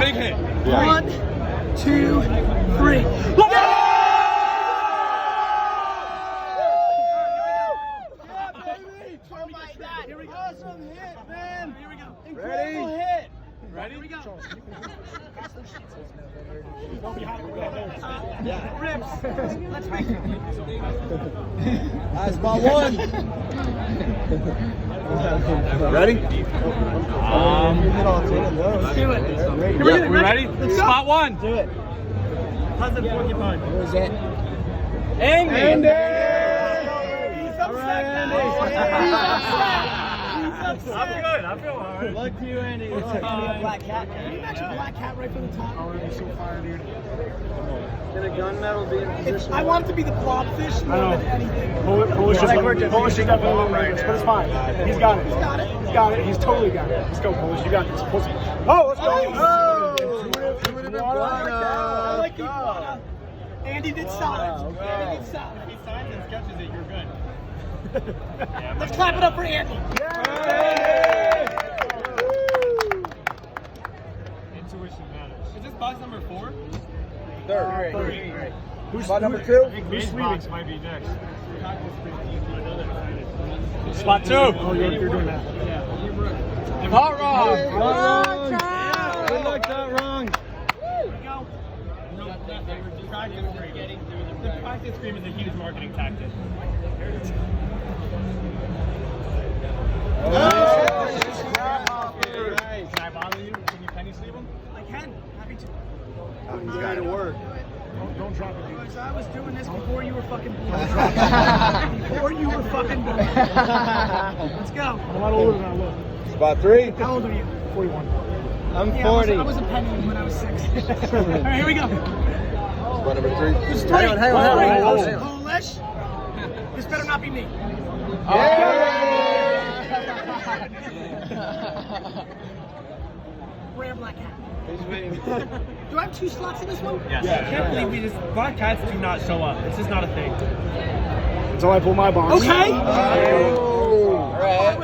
big hit. Yeah. 1, 2, 3. Yeah, baby! Oh my God! Here we go. Awesome hit, man! Here we go. Incredible hit! Ready? Here we go. Yeah. Ribs. Let's make it. That's spot one. Ready? Let's do it. Yeah, we ready? Let's go. Spot one. Do it. How's the porcupine? Where's it? Andy. He's upset now. He's upset. I'm good. I feel all right. Luck to you, Andy. It's gonna be a black cat. Can you imagine a black cat right from the top? Oh, you're so fire, dude. Can a gunmetal be in position? I want it to be the blobfish more than anything. Polish is definitely right, but it's fine. He's got it. He's got it. He's got it. He's totally got it. Let's go, Polish. You got this. Pussy. Oh, let's go. I like the iguana. Andy did solid. Andy did solid. He signs and sketches it. You're good. Let's clap it up for Andy. Intuition matters. Is this box number 4? Third. Who's Spot number 2? Who's box might be next. Spot 2. Oh, you're doing that. Not wrong. Good luck, not wrong. Here we go. No, practice scream. The practice scream is a huge marketing tactic. Can I bother you? Can you penny sleeve them? I can. Happy to. He's got to work. Don't drop it, dude. Because I was doing this before you were fucking born. Before you were fucking born. Let's go. I'm a lot older than I look. Spot 3. How old are you? 41. I'm Yeah, 40. I was a penny when I was 6. All right, here we go. Spot number 3. There's 3. Hang on. Polish. This better not be me. Rare black cat. Do I have 2 slots in this one? Yes. I can't believe we just black cats do not show up. It's just not a thing. Until I pull my box. Okay.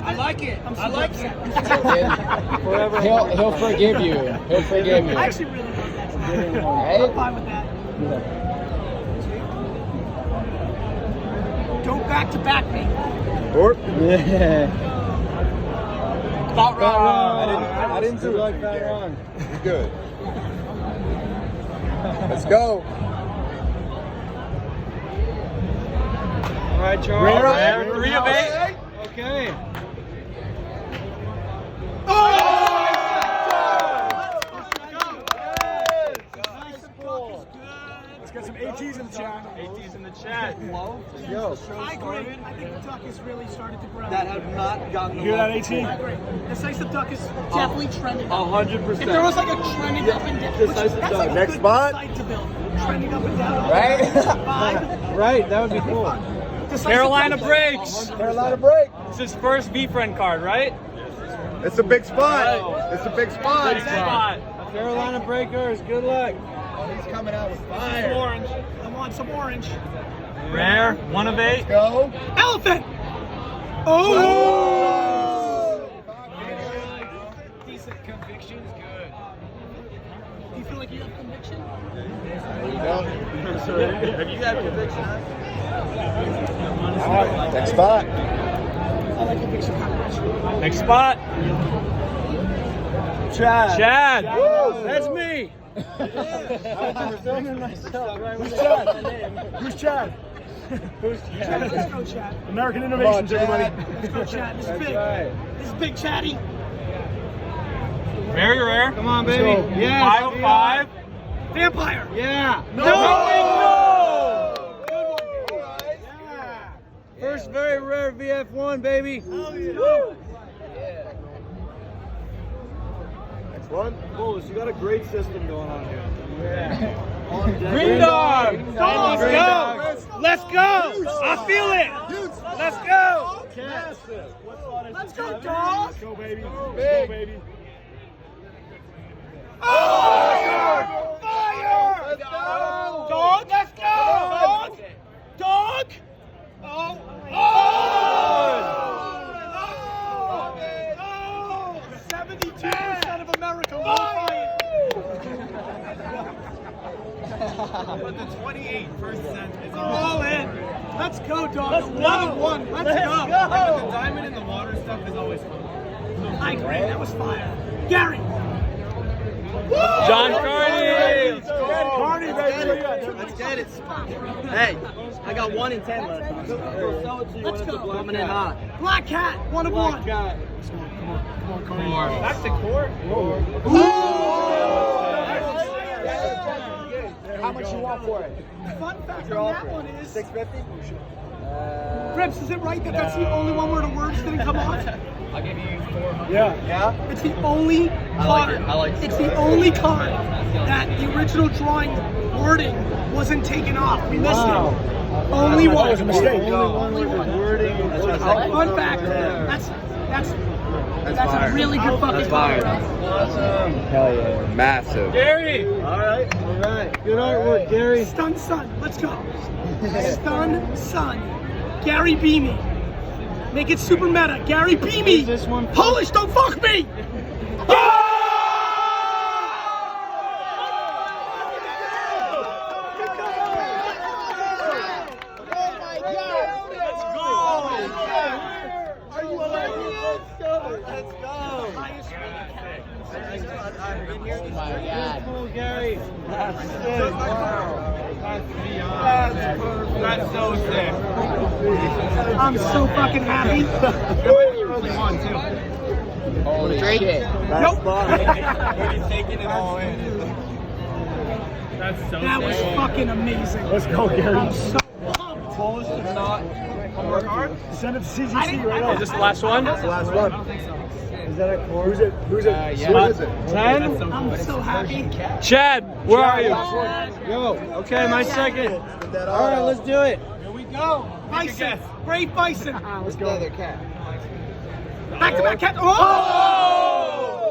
I like it. I like it. He'll forgive you. He'll forgive you. I actually really like that. I'm Right? fine with that. Don't back to back me. Yeah. Not wrong. I didn't do like that wrong. You're good. Let's go. All right, Charles. Rare. 3 of 8. Okay. Let's get some ATs in the chat. AT's in the chat. Yo. I agree. I think the duck has really started to grow. That have not gotten You hear that, AT? I agree. Decisive duck is definitely trending up. 100%. If there was like a trending up and down, Decisive that's duck. like a Next good spot. site to build. Trending up and down. Right? Vibe. Right, that would be cool. Decisive Carolina duck. breaks. Carolina break. It's his first VeeFriend card, right? It's a big spot. It's a big spot. Big spot. Carolina breakers. Good luck. He's coming out with fire. Orange. I want some orange. Rare. 1 of 8. Go. Elephant. Oh. Decent conviction's good. Do you feel like you have conviction? There you go. Have you had conviction? Next spot. I like conviction kind of much. Next spot. Chad. Woo, that's me. Who's Chad? Let's go, Chad. American Innovations, everybody. Let's go, Chad. This is big. right. This is big, Chatty. Very rare. Come on, baby. Yeah. 5 of 5. Vampire. Yeah. No. First very rare VF1, baby. Oh, yeah. Woo. Next one. Bullish, you got a great system going on here. Yeah. Green dog. Green Let's dog. go. Let's go. I feel it. Let's go. Massive. Let's go, dog. Let's go, baby. Let's go, Big. baby. Fire! Fire! Let's go. Dog, let's go! Dog! Dog! Oh! Oh! Oh! 72% of America will buy it. But the 28 first set is All in. Let's go, dog. Let's go. 1-1. Let's go. But the diamond in the water stuff is always fun. I agree. That was fire. Gary. John Carney. Carney, baby. Let's get it. Hey, I got 1 in 10 left. Let's go. Coming in hot. Black Cat. 1 of 1. Back to court. How much you want for it? Fun fact on that one is, $6.50. Rips, is it right that that's the only one where the words didn't come off? I'll give you 400. Yeah. It's the only card. I like it. It's the only card that the original drawing wording wasn't taken off. We missed it. Only That one. was a mistake. Only one. Fun fact. That's a really good fucking card. Hell yeah. Massive. Gary! Alright. Good artwork, Gary. Stun Sun. Let's go. Stun Sun. Gary Vee me. Make it super meta. Gary Vee me. This one. Polish, don't fuck me. Let's go. Highest rated cat. Oh my God. Gary. That's so sick. I'm so fucking happy. You only won too. Holy shit. Nope. He's taking it all in. That's so That was sick. fucking amazing. Let's go, Gary. I'm so pumped. Polish is not. Work hard? Send it to I CGC didn't- right I now. didn't- Is this the last one? That's the last one. I don't think so. Is that a core? Who's it? Who's it? yeah. Who is it? 10. I'm so happy. Chad, where are you? Yo. Okay, my second. All right, let's do it. Here we go. Bison. guess. Brave Bison. Let's go. Back to back cat. Oh!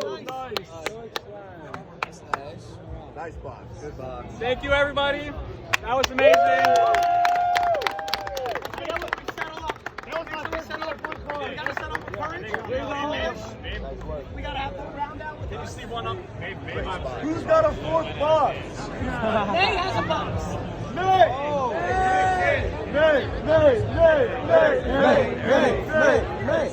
Nice box. Good box. Thank you, everybody. That was amazing. We gotta have that round out with Did you us. see one up? Maybe Who's got a 4th box? Nay has a box. Nay! Nay! Nay! Nay! Nay! Nay! Nay! Nay! Nay!